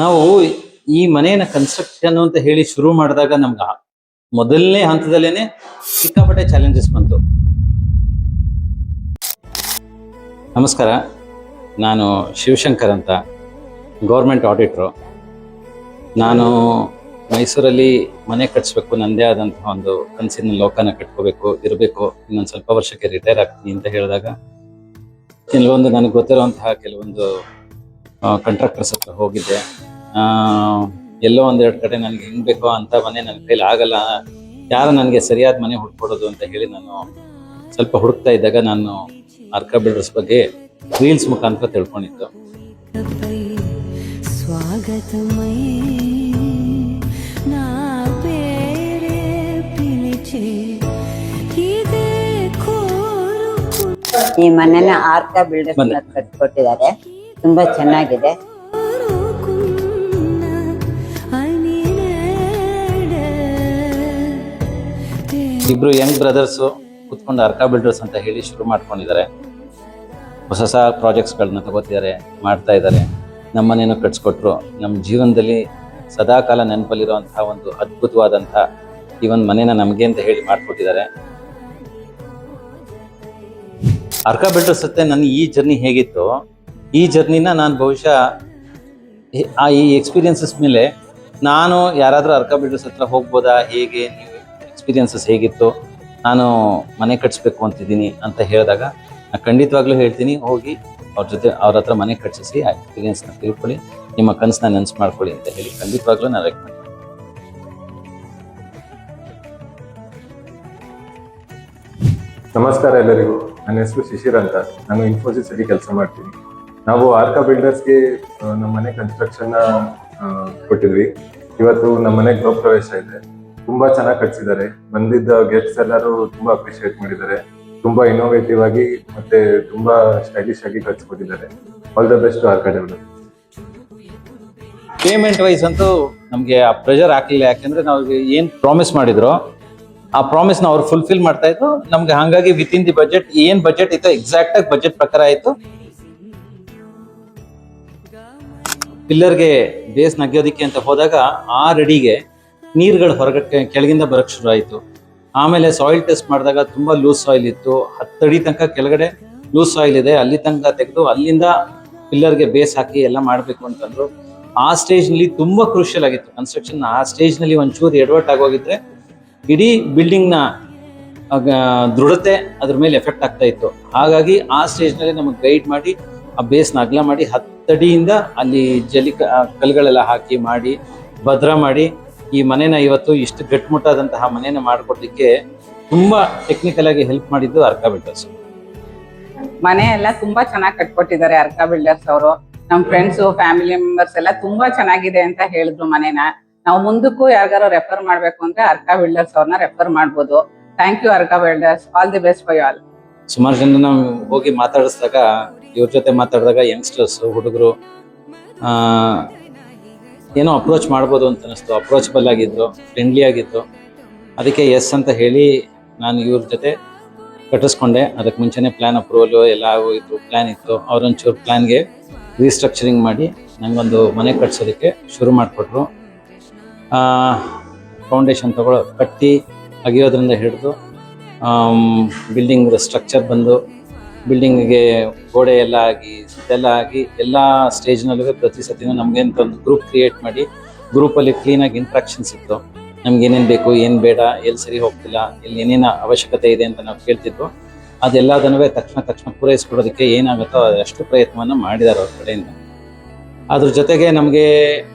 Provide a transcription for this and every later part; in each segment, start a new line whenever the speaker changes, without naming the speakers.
ನಾವು ಈ ಮನೆಯನ್ನ ಕನ್ಸ್ಟ್ರಕ್ಷನ್ ಅಂತ ಹೇಳಿ ಶುರು ಮಾಡಿದಾಗ ನಮ್ಗೆ ಮೊದಲನೇ ಹಂತದಲ್ಲೇನೆ ಸಿಕ್ಕಾಪಟ್ಟೆ ಚಾಲೆಂಜಸ್ ಬಂತು. ನಮಸ್ಕಾರ, ನಾನು ಶಿವಶಂಕರ್ ಅಂತ, ಗೌರ್ಮೆಂಟ್ ಆಡಿಟ್ರು. ನಾನು ಮೈಸೂರಲ್ಲಿ ಮನೆ ಕಟ್ಸ್ಬೇಕು, ನನ್ನದೇ ಆದಂತಹ ಒಂದು ಕನಸಿನ ಲೋಕನ ಕಟ್ಕೋಬೇಕು, ಇರಬೇಕು, ಇನ್ನೊಂದು ಸ್ವಲ್ಪ ವರ್ಷಕ್ಕೆ ರಿಟೈರ್ ಆಗ್ತೀನಿ ಅಂತ ಹೇಳಿದಾಗ ಕೆಲವೊಂದು ನನಗೆ ಗೊತ್ತಿರುವಂತಹ ಕೆಲವೊಂದು ಕಾಂಟ್ರಾಕ್ಟರ್ಸ್ ಹತ್ರ ಹೋಗಿದ್ದೆ. ಎಲ್ಲೋ ಒಂದೆರಡು ಕಡೆ ನನಗೆ ಹೆಂಗ್ ಬೇಕೋ ಅಂತ ಮನೆ ನನ್ನ ಕೈಲಿ ಆಗಲ್ಲ, ಯಾರು ನನಗೆ ಸರಿಯಾದ ಮನೆ ಹುಡ್ಕೊಡೋದು ಅಂತ ಹೇಳಿ ನಾನು ಸ್ವಲ್ಪ ಹುಡುಕ್ತಾ ಇದ್ದಾಗ ನಾನು ಅರ್ಕಾ ಬಿಲ್ಡರ್ಸ್ ಬಗ್ಗೆ ರೀಲ್ಸ್ ಮುಖಾಂತರ ತಿಳ್ಕೊಂಡಿದ್ದು.
ಈ ಮನೆನ ಆರ್ಕಾ ಬಿಲ್ಡರ್ಸ್ ಕಟ್ಕೊಟ್ಟಿದ್ದಾರೆ. ತುಂಬಾ ಚೆನ್ನಾಗಿದೆ.
ಇಬ್ರು ಯಂಗ್ ಬ್ರದರ್ಸು ಕುತ್ಕೊಂಡು ಅರ್ಕಾ ಬಿಲ್ಡರ್ಸ್ ಅಂತ ಹೇಳಿ ಶುರು ಮಾಡ್ಕೊಂಡಿದ್ದಾರೆ. ಹೊಸ ಪ್ರಾಜೆಕ್ಟ್ಸ್ಗಳನ್ನ ತಗೋತಿದ್ದಾರೆ, ಮಾಡ್ತಾ ಇದ್ದಾರೆ. ನಮ್ಮನೇನು ಕಟ್ಸ್ಕೊಟ್ರು. ನಮ್ಮ ಜೀವನದಲ್ಲಿ ಸದಾಕಾಲ ನೆನಪಲ್ಲಿರುವಂತಹ ಒಂದು ಅದ್ಭುತವಾದಂತಹ ಈ ಒಂದು ಮನೇನ ನಮಗೆ ಅಂತ ಹೇಳಿ ಮಾಡಿಕೊಟ್ಟಿದ್ದಾರೆ. ಅರ್ಕಾ ಬಿಲ್ಡರ್ಸ್ ಜೊತೆ ನನ್ನ ಈ ಜರ್ನಿ ಹೇಗಿತ್ತು, ಈ ಜರ್ನಿನ ನಾನು ಬಹುಶಃ ಈ ಎಕ್ಸ್ಪೀರಿಯನ್ಸಸ್ ಮೇಲೆ ನಾನು ಯಾರಾದರೂ ಅರ್ಕಾ ಬಿಲ್ಡರ್ಸ್ ಹತ್ರ ಹೋಗ್ಬೋದಾ, ಹೇಗೆ ನೀವು ಎಕ್ಸ್ಪೀರಿಯನ್ಸಸ್ ಹೇಗಿತ್ತು, ನಾನು ಮನೆ ಕಟ್ಸ್ಬೇಕು ಅಂತಿದ್ದೀನಿ ಅಂತ ಹೇಳಿದಾಗ ನಾನು ಖಂಡಿತವಾಗ್ಲೂ ಹೇಳ್ತೀನಿ, ಹೋಗಿ ಅವ್ರ ಹತ್ರ ಮನೆ ಕಟ್ಸಿಸಿ ಆ ಎಕ್ಸ್ಪೀರಿಯನ್ಸ್ನ ತಿಳ್ಕೊಳ್ಳಿ, ನಿಮ್ಮ ಕನಸನ್ನ ನೆನ್ಸು ಮಾಡ್ಕೊಳ್ಳಿ ಅಂತ ಹೇಳಿ ಖಂಡಿತವಾಗ್ಲೂ ನಾನು ರೆಕಮೆಂಡ್.
ನಮಸ್ಕಾರ ಎಲ್ಲರಿಗೂ. ನನ್ನ ಹೆಸರು ಶಿಶಿರ್ ಅಂತ. ನಾನು ಇನ್ಫೋಸಿಸ್ ಅಲ್ಲಿ ಕೆಲಸ ಮಾಡ್ತೀನಿ. ನಾವು ಆರ್ಕಾ ಬಿಲ್ಡರ್ಸ್ಗೆ ನಮ್ಮ ಮನೆ ಕನ್ಸ್ಟ್ರಕ್ಷನ್ ಕೊಟ್ಟಿದ್ವಿ. ಇವತ್ತು ನಮ್ಮ ಮನೆ ಗೃಹ ಪ್ರವೇಶ ಇದೆ. ತುಂಬಾ ಚೆನ್ನಾಗಿ ಕಟ್ಸಿದ್ದಾರೆ. ಬಂದಿದ್ದ ಗೆಸ್ಟ್ಸ್ ಎಲ್ಲರೂ ತುಂಬಾ ಅಪ್ರಿಶಿಯೇಟ್ ಮಾಡಿದ್ದಾರೆ. ತುಂಬಾ ಇನ್ನೋವೇಟಿವ್ ಆಗಿ ಮತ್ತೆ ತುಂಬಾ ಸ್ಟೈಲಿಶ್ ಆಗಿ ಕಟ್ಸ್ಕೊಟ್ಟಿದ್ದಾರೆ. All the best Arka developers.
Payment wise ಅಂತೂ ನಮಗೆ ಆ ಪ್ರೆಷರ್ ಹಾಕಲಿಲ್ಲ, ಯಾಕೆಂದ್ರೆ ನಾವು ಏನು ಪ್ರಾಮಿಸ್ ಮಾಡಿದ್ರು ಆ ಪ್ರಾಮಿಸ್ನ ಅವ್ರು ಫುಲ್ಫಿಲ್ ಮಾಡ್ತಾ ಇದ್ರು ನಮ್ಗೆ. ಹಾಗಾಗಿ ವಿತ್ ಇನ್ ದಿ ಬಜೆಟ್, ಏನ್ ಬಜೆಟ್ ಇತ್ತು ಎಕ್ಸಾಕ್ಟ್ ಆಗಿ ಬಜೆಟ್ ಪ್ರಕಾರ ಆಯ್ತು. ಪಿಲ್ಲರ್ಗೆ ಬೇಸ್ ನಗ್ಯೋದಿಕ್ಕೆ ಅಂತ ಹೋದಾಗ ಆ ರೆಡಿಗೆ ನೀರುಗಳು ಹೊರಗಡೆ ಕೆಳಗಿಂದ ಬರಕ್ ಶುರು ಆಯ್ತು. ಆಮೇಲೆ ಸಾಯಿಲ್ ಟೆಸ್ಟ್ ಮಾಡಿದಾಗ ತುಂಬಾ ಲೂಸ್ ಸಾಯಿಲ್ ಇತ್ತು. 10 ಅಡಿ ತನಕ ಕೆಳಗಡೆ ಲೂಸ್ ಸಾಯಿಲ್ ಇದೆ, ಅಲ್ಲಿ ತನಕ ತೆಗೆದು ಅಲ್ಲಿಂದ ಪಿಲ್ಲರ್ಗೆ ಬೇಸ್ ಹಾಕಿ ಎಲ್ಲ ಮಾಡಬೇಕು ಅಂತಂದ್ರು. ಆ ಸ್ಟೇಜ್ ನಲ್ಲಿ ತುಂಬಾ ಕ್ರೂಷಿಯಲ್ ಆಗಿತ್ತು ಕನ್ಸ್ಟ್ರಕ್ಷನ್. ಆ ಸ್ಟೇಜ್ ನಲ್ಲಿ ಒಂಚೂರು ಎಡವಟ್ ಆಗೋಗಿದ್ರೆ ಇಡೀ ಬಿಲ್ಡಿಂಗ್ ನ ದೃಢತೆ ಅದ್ರ ಮೇಲೆ ಎಫೆಕ್ಟ್ ಆಗ್ತಾ ಇತ್ತು. ಹಾಗಾಗಿ ಆ ಸ್ಟೇಜ್ ನಲ್ಲಿ ನಮಗೆ ಗೈಡ್ ಮಾಡಿ ಆ ಬೇಸ್ನ ಅಗಲ ಮಾಡಿ 10 ಅಡಿಯಿಂದ ಅಲ್ಲಿ ಕಲ್ಗಳೆಲ್ಲ ಹಾಕಿ ಮಾಡಿ ಭದ್ರ ಮಾಡಿ ಈ ಮನೇನ ಇವತ್ತು ಇಷ್ಟು ಗಟ್ಟಿಮುಟ್ಟಾದಂತಹ ಮನೇನ ಮಾಡ್ಕೊಡ್ಲಿಕ್ಕೆ ತುಂಬಾ ಟೆಕ್ನಿಕಲ್ ಆಗಿ ಹೆಲ್ಪ್ ಮಾಡಿದ್ದು ಅರ್ಕಾ ಬಿಲ್ಡರ್ಸ್.
ಮನೆ ಎಲ್ಲ ತುಂಬಾ ಚೆನ್ನಾಗಿ ಕಟ್ಕೊಟ್ಟಿದ್ದಾರೆ ಅರ್ಕಾ ಬಿಲ್ಡರ್ಸ್ ಅವರು. ನಮ್ ಫ್ರೆಂಡ್ಸ್, ಫ್ಯಾಮಿಲಿ ಮೆಂಬರ್ಸ್ ಎಲ್ಲ ತುಂಬಾ ಚೆನ್ನಾಗಿದೆ ಅಂತ ಹೇಳಿದ್ರು ಮನೇನ. ನಾವು ಮುಂದಕ್ಕೂ ಯಾರಿಗಾರು ರೆಫರ್ ಮಾಡ್ಬೇಕು ಅಂದ್ರೆ ಅರ್ಕಾ ಬಿಲ್ಡರ್ಸ್ ಅವ್ರನ್ನ ರೆಫರ್ ಮಾಡ್ಬೋದು. Thank you Arka Builders. All the best for you all.
ಸುಮಾರು ಜನ ನಾವು ಹೋಗಿ ಮಾತಾಡಿಸಿದಾಗ, ಇವ್ರ ಜೊತೆ ಮಾತಾಡಿದಾಗ ಯಂಗ್ಸ್ಟರ್ಸ್, ಹುಡುಗರು ಏನೋ ಅಪ್ರೋಚ್ ಮಾಡ್ಬೋದು ಅಂತ ಅನಿಸ್ತು. ಅಪ್ರೋಚಬಲ್ ಆಗಿದ್ರು, ಫ್ರೆಂಡ್ಲಿ ಆಗಿದ್ರು. ಅದಕ್ಕೆ ಎಸ್ ಅಂತ ಹೇಳಿ ನಾನು ಇವ್ರ ಜೊತೆ ಕಟ್ಟಿಸ್ಕೊಂಡೆ. ಅದಕ್ಕೆ ಮುಂಚೆನೆ ಪ್ಲಾನ್ ಅಪ್ರೂವಲು ಎಲ್ಲ ಆಗೋಯಿತು, ಪ್ಲಾನ್ ಇತ್ತು. ಅವರೊಂಚೂರು ಪ್ಲಾನ್ಗೆ ರೀಸ್ಟ್ರಕ್ಚರಿಂಗ್ ಮಾಡಿ ನಂಗೊಂದು ಮನೆ ಕಟ್ಸೋದಕ್ಕೆ ಶುರು ಮಾಡಿಕೊಟ್ರು. ಫೌಂಡೇಶನ್ ಕಟ್ಟಿ ಅಗಿಯೋದ್ರಿಂದ ಹಿಡಿದು ಬಿಲ್ಡಿಂಗ್ ಸ್ಟ್ರಕ್ಚರ್ ಬಂದು ಬಿಲ್ಡಿಂಗ್ಗೆ ಗೋಡೆ ಎಲ್ಲ ಆಗಿ ಇದೆಲ್ಲ ಆಗಿ ಎಲ್ಲ ಸ್ಟೇಜ್ನಲ್ಲೂ ಪ್ರತಿ ಸತಿನೂ ನಮಗೆ ಅಂತ ಒಂದು ಗ್ರೂಪ್ ಕ್ರಿಯೇಟ್ ಮಾಡಿ ಗ್ರೂಪಲ್ಲಿ ಕ್ಲೀನಾಗಿ ಇಂಟ್ರಾಕ್ಷನ್ಸ್ ಇತ್ತು. ನಮ್ಗೆ ಏನೇನು ಬೇಕು, ಏನು ಬೇಡ, ಎಲ್ಲಿ ಸರಿ ಹೋಗ್ತಿಲ್ಲ, ಇಲ್ಲಿ ಏನೇನು ಅವಶ್ಯಕತೆ ಇದೆ ಅಂತ ನಾವು ಕೇಳ್ತಿದ್ವು. ಅದೆಲ್ಲದನ್ನೂ ತಕ್ಷಣ ಪೂರೈಸ್ಕೊಡೋದಕ್ಕೆ ಏನಾಗುತ್ತೋ ಅಷ್ಟು ಪ್ರಯತ್ನವನ್ನು ಮಾಡಿದ್ದಾರೆ ಅವ್ರ ಕಡೆಯಿಂದ. ಅದ್ರ ಜೊತೆಗೆ ನಮಗೆ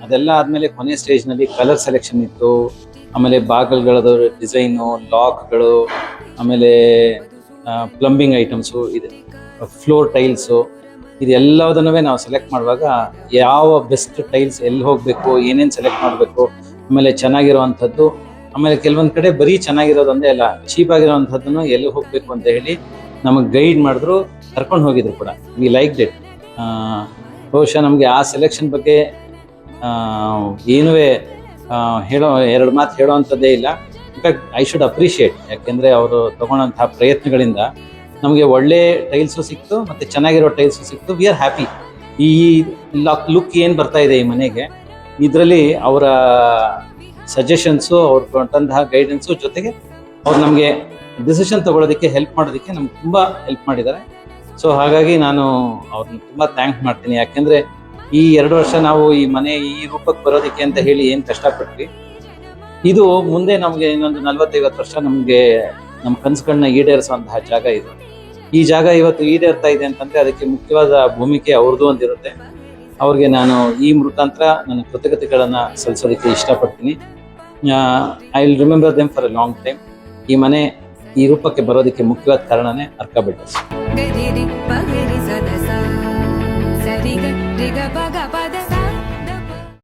ಅದೆಲ್ಲ ಆದಮೇಲೆ ಕೊನೆ ಸ್ಟೇಜ್ನಲ್ಲಿ ಕಲರ್ ಸೆಲೆಕ್ಷನ್ ಇತ್ತು. ಆಮೇಲೆ ಬಾಗಿಲುಗಳದು ಡಿಸೈನು, ಲಾಕ್ಗಳು, ಆಮೇಲೆ ಪ್ಲಂಬಿಂಗ್ ಐಟಮ್ಸು, ಇದೆ ಫ್ಲೋರ್ ಟೈಲ್ಸು, ಇದೆಲ್ಲದನ್ನೂ ನಾವು ಸೆಲೆಕ್ಟ್ ಮಾಡುವಾಗ ಯಾವ ಬೆಸ್ಟ್ ಟೈಲ್ಸ್ ಎಲ್ಲಿ ಹೋಗಬೇಕು, ಏನೇನು ಸೆಲೆಕ್ಟ್ ಮಾಡಬೇಕು, ಆಮೇಲೆ ಚೆನ್ನಾಗಿರೋವಂಥದ್ದು, ಆಮೇಲೆ ಕೆಲವೊಂದು ಕಡೆ ಬರೀ ಚೆನ್ನಾಗಿರೋದೊಂದೇ ಅಲ್ಲ, ಚೀಪ್ ಆಗಿರೋವಂಥದ್ದನ್ನು ಎಲ್ಲಿ ಹೋಗಬೇಕು ಅಂತ ಹೇಳಿ ನಮಗೆ ಗೈಡ್ ಮಾಡಿದ್ರು, ಕರ್ಕೊಂಡು ಹೋಗಿದ್ರು ಕೂಡ. We like it. ಬಹುಶಃ ನಮಗೆ ಆ ಸೆಲೆಕ್ಷನ್ ಬಗ್ಗೆ ಏನೂ ಎರಡು ಮಾತು ಹೇಳೋವಂಥದ್ದೇ ಇಲ್ಲ. ಇನ್ಫ್ಯಾಕ್ಟ್ ಐ ಶುಡ್ ಅಪ್ರಿಷಿಯೇಟ್, ಯಾಕೆಂದರೆ ಅವರು ತಗೊಳ್ಳೋಂತಹ ಪ್ರಯತ್ನಗಳಿಂದ ನಮಗೆ ಒಳ್ಳೆ ಟೈಲ್ಸು ಸಿಕ್ತು, ಮತ್ತು ಚೆನ್ನಾಗಿರೋ ಟೈಲ್ಸು ಸಿಕ್ತು. We are happy. ಈ ಲುಕ್ ಏನು ಬರ್ತಾ ಇದೆ ಈ ಮನೆಗೆ, ಇದರಲ್ಲಿ ಅವರ ಸಜೆಷನ್ಸು ಅವ್ರು ಕೊಟ್ಟಂತಹ ಗೈಡೆನ್ಸು ಜೊತೆಗೆ ಅವ್ರು ನಮಗೆ ಡಿಸಿಷನ್ ತಗೊಳ್ಳೋದಕ್ಕೆ ಹೆಲ್ಪ್ ಮಾಡೋದಕ್ಕೆ ನಮ್ಗೆ ತುಂಬ ಹೆಲ್ಪ್ ಮಾಡಿದ್ದಾರೆ. ಸೊ ಹಾಗಾಗಿ ನಾನು ಅವ್ರನ್ನ ತುಂಬ ಥ್ಯಾಂಕ್ ಮಾಡ್ತೀನಿ. ಯಾಕೆಂದರೆ ಈ 2 ವರ್ಷ ನಾವು ಈ ಮನೆ ಈ ರೂಪಕ್ಕೆ ಬರೋದಕ್ಕೆ ಅಂತ ಹೇಳಿ ಏನು ಕಷ್ಟಪಟ್ವಿ, ಇದು ಮುಂದೆ ನಮಗೆ ಇನ್ನೊಂದು 40-50 ವರ್ಷ ನಮಗೆ ನಮ್ಮ ಕನಸುಗಳನ್ನ ಈಡೇರಿಸುವಂತಹ ಜಾಗ ಇದು. ಈ ಜಾಗ ಇವತ್ತು ಈಡೇರ್ತಾ ಇದೆ ಅಂತಂದರೆ ಅದಕ್ಕೆ ಮುಖ್ಯವಾದ ಭೂಮಿಕೆ ಅವ್ರದ್ದು ಅಂತಿರುತ್ತೆ. ಅವ್ರಿಗೆ ನಾನು ಈ ಮುಖಾಂತರ ನನ್ನ ಕೃತಜ್ಞತೆಗಳನ್ನು ಸಲ್ಲಿಸೋದಕ್ಕೆ ಇಷ್ಟಪಡ್ತೀನಿ. I will remember them for A long time. ಈ ಮನೆ ಈ ರೂಪಕ್ಕೆ ಬರೋದಕ್ಕೆ ಮುಖ್ಯವಾದ ಕಾರಣನೇ ಅರ್ಕಾ ಬಿಲ್ಡರ್ಸ್.